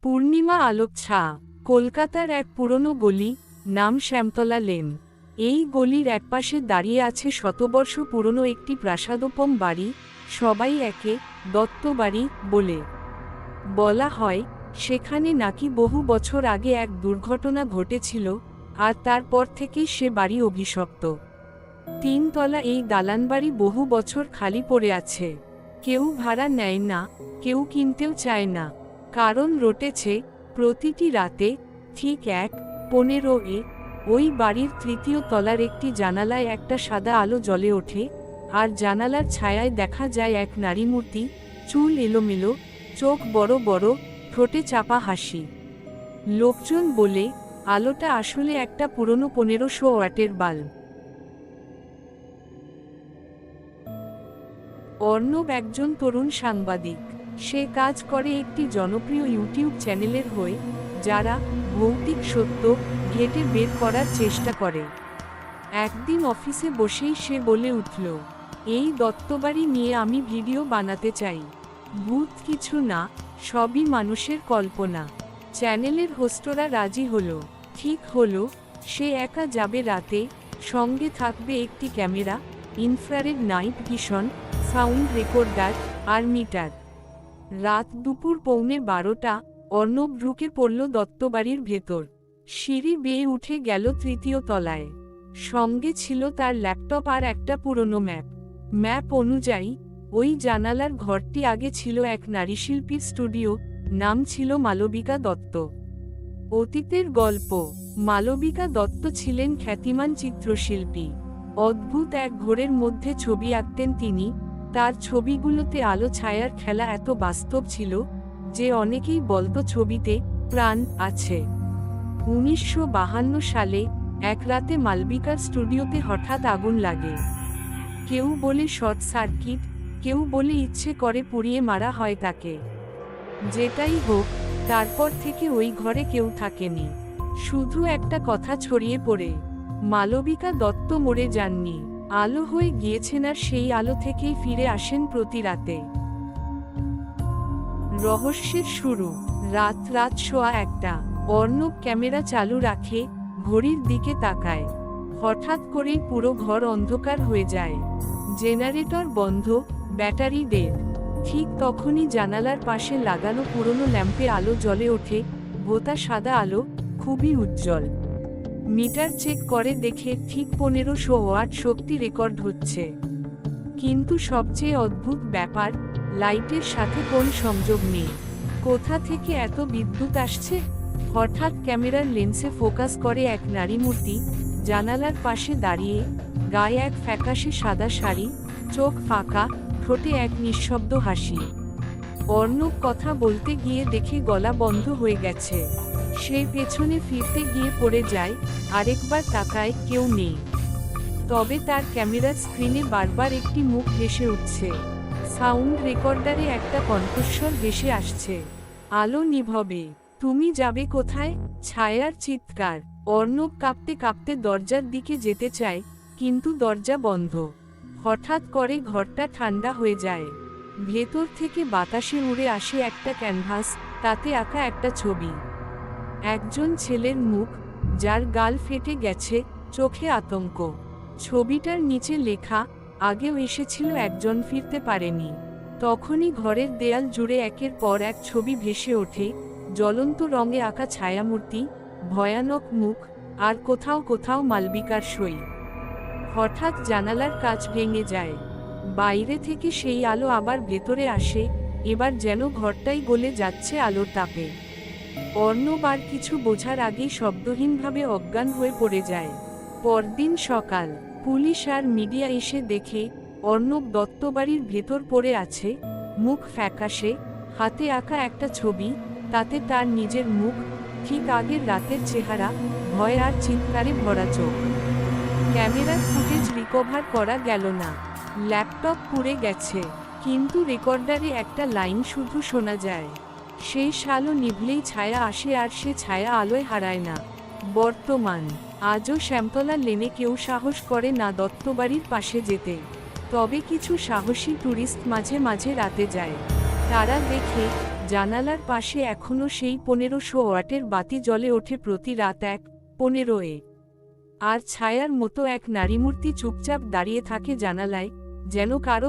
পূর্ণিমা আলোক ছা। কলকাতার এক পুরনো গলি, নাম শ্যামতলা লেন। এই গলির একপাশে দাঁড়িয়ে আছে শতবর্ষ পুরনো একটি প্রাসাদোপম বাড়ি, সবাই একে দত্ত বাড়ি বলে। বলা হয় সেখানে নাকি বহু বছর আগে এক দুর্ঘটনা ঘটেছিল, আর তারপর থেকেই সে বাড়ি অভিশপ্ত। 3 তলা এই দালানবাড়ি বহু বছর খালি পড়ে আছে। কেউ ভাড়া নেয় না, কেউ কিনতেও চায় না। কারণ রটেছে প্রতিটি রাতে ঠিক 1:15 ওই বাড়ির 3য় তলার একটি জানালায় একটা সাদা আলো জ্বলে ওঠে, আর জানালার ছায়ায় দেখা যায় এক নারী মূর্তি, চুল এলোমেলো, চোখ বড় বড়, ঠোঁটে চাপা হাসি। লোকজন বলে আলোটা আসলে একটা পুরনো 1500 ওয়াটের বাল্ব। অর্ণব একজন তরুণ সাংবাদিক। সে কাজ করে একটি জনপ্রিয় ইউটিউব চ্যানেলের হয়ে, যারা ভৌতিক সত্য ঘেঁটে বের করার চেষ্টা করে। একদিন অফিসে বসেই সে বলে উঠল, এই দত্তবাড়ি নিয়ে আমি ভিডিও বানাতে চাই। ভূত কিছু না, সবই মানুষের কল্পনা। চ্যানেলের হোস্টরা রাজি হলো। ঠিক হলো, সে একা যাবে রাতে, সঙ্গে থাকবে একটি camera, infrared night vision, sound recorder আর মিটার। রাত দুপুর 11:15 অর্ণব ঢুকে পড়ল দত্তবাড়ির ভেতর। সিঁড়ি বেয়ে উঠে গেল 3য় তলায়। সঙ্গে ছিল তার ল্যাপটপ আর একটা পুরনো ম্যাপ অনুযায়ী ওই জানালার ঘরটি আগে ছিল এক নারীশিল্পীর স্টুডিও, নাম ছিল মালবিকা দত্ত। অতীতের গল্প। মালবিকা দত্ত ছিলেন খ্যাতিমান চিত্রশিল্পী। অদ্ভুত এক ঘোরের মধ্যে ছবি আঁকতেন তিনি। তার ছবিগুলোতে আলো ছায়ার খেলা এত বাস্তব ছিল যে অনেকেই বলতো ছবিতে প্রাণ আছে। 1952 সালে এক রাতে মালবিকার স্টুডিওতে হঠাৎ আগুন লাগে। কেউ বলে শর্ট সার্কিট, কেউ বলে ইচ্ছে করে পুড়িয়ে মারা হয় তাকে। যেটাই হোক, তারপর থেকে ওই ঘরে কেউ থাকেনি। শুধু একটা কথা ছড়িয়ে পড়ে, মালবিকা দত্ত মরে যাননি, আলো হয়ে গিয়েছেন, আর সেই আলো থেকেই ফিরে আসেন প্রতি রাতে। রহস্যের শুরু। রাত 1:15। অর্ণব ক্যামেরা চালু রাখে, ঘড়ির দিকে তাকায়। হঠাৎ করেই পুরো ঘর অন্ধকার হয়ে যায়। জেনারেটর বন্ধ, ব্যাটারি ডেড। ঠিক তখনই জানালার পাশে লাগানো পুরনো ল্যাম্পে আলো জ্বলে ওঠে, ভোঁতা সাদা আলো, খুবই উজ্জ্বল। মিটার চেক করে দেখে ঠিক 1500 ওয়াট শক্তি রেকর্ড হচ্ছে। কিন্তু সবচেয়ে অদ্ভুত ব্যাপার, লাইটের সাথে কোনো সংযোগ নেই। কোথা থেকে এত বিদ্যুৎ আসছে? হঠাৎ ক্যামেরার লেন্সে ফোকাস করে এক নারী মূর্তি, জানালার পাশে দাঁড়িয়ে, গায়ে এক ফ্যাকাশে সাদা শাড়ি, চোখ ফাঁকা, ঠোঁটে এক নিঃশব্দ হাসি। অর্ণব কথা বলতে গিয়ে দেখে গলা বন্ধ হয়ে গেছে। সে পেছনে ফিরতে গিয়ে পড়ে যায়, আরেকবার তাকায়, কেউ নেই। তবে তার ক্যামেরার স্ক্রিনে বারবার একটি মুখ ভেসে উঠছে। সাউন্ড রেকর্ডারে একটা কণ্ঠস্বর ভেসে আসছে, আলো নিভবে, তুমি যাবে কোথায়? ছায়ার চিৎকার। অর্ণব কাঁপতে কাঁপতে দরজার দিকে যেতে চায়, কিন্তু দরজা বন্ধ। হঠাৎ করে ঘরটা ঠান্ডা হয়ে যায়। ভেতর থেকে বাতাসে উড়ে আসে একটা ক্যানভাস, তাতে আঁকা একটা ছবি। একজন ছেলের মুখ, যার গাল ফেটে গেছে, চোখে আতঙ্ক। ছবিটার নিচে লেখা, আগেও এসেছিল একজন, ফিরতে পারেনি। তখনই ঘরের দেয়াল জুড়ে একের পর এক ছবি ভেসে ওঠে, জ্বলন্ত রঙে আঁকা ছায়ামূর্তি, ভয়ানক মুখ, আর কোথাও কোথাও মালবিকার সই। হঠাৎ জানালার কাঁচ ভেঙে যায়। বাইরে থেকে সেই আলো আবার ভেতরে আসে, এবার যেন ঘরটাই গলে যাচ্ছে আলোর তাপে। অর্ণব আর কিছু বোঝার আগেই শব্দহীনভাবে অজ্ঞান হয়ে পড়ে যায়। পরদিন সকাল, পুলিশ আর মিডিয়া এসে দেখে অর্ণব দত্তবাড়ির ভেতর পড়ে আছে, মুখ ফ্যাকাশে, হাতে আঁকা একটা ছবি, তাতে তার নিজের মুখ, ঠিক আগের রাতের চেহারা, ভয় আর চিৎকারে ভরা চোখ। ক্যামেরার ফুটেজ রিকভার করা গেল না, ল্যাপটপ পুড়ে গেছে, কিন্তু রেকর্ডারে একটা লাইন শুধু শোনা যায়, সেই আলো নিভলেই ছায়া আসে, আর সে ছায়া আলোয় হারায় না। বর্তমান। আজও শ্যামতলা লেনে কেউ সাহস করে না দত্তবাড়ির পাশে যেতে। তবে কিছু সাহসী টুরিস্ট মাঝে মাঝে রাতে যায়। তারা দেখে জানালার পাশে এখনো সেই 1500 ওয়াটের বাতি জ্বলে ওঠে প্রতি রাত 1:15 আর ছায়ার মতো এক নারীমূর্তি চুপচাপ দাঁড়িয়ে থাকে জানালায়, যেন কারো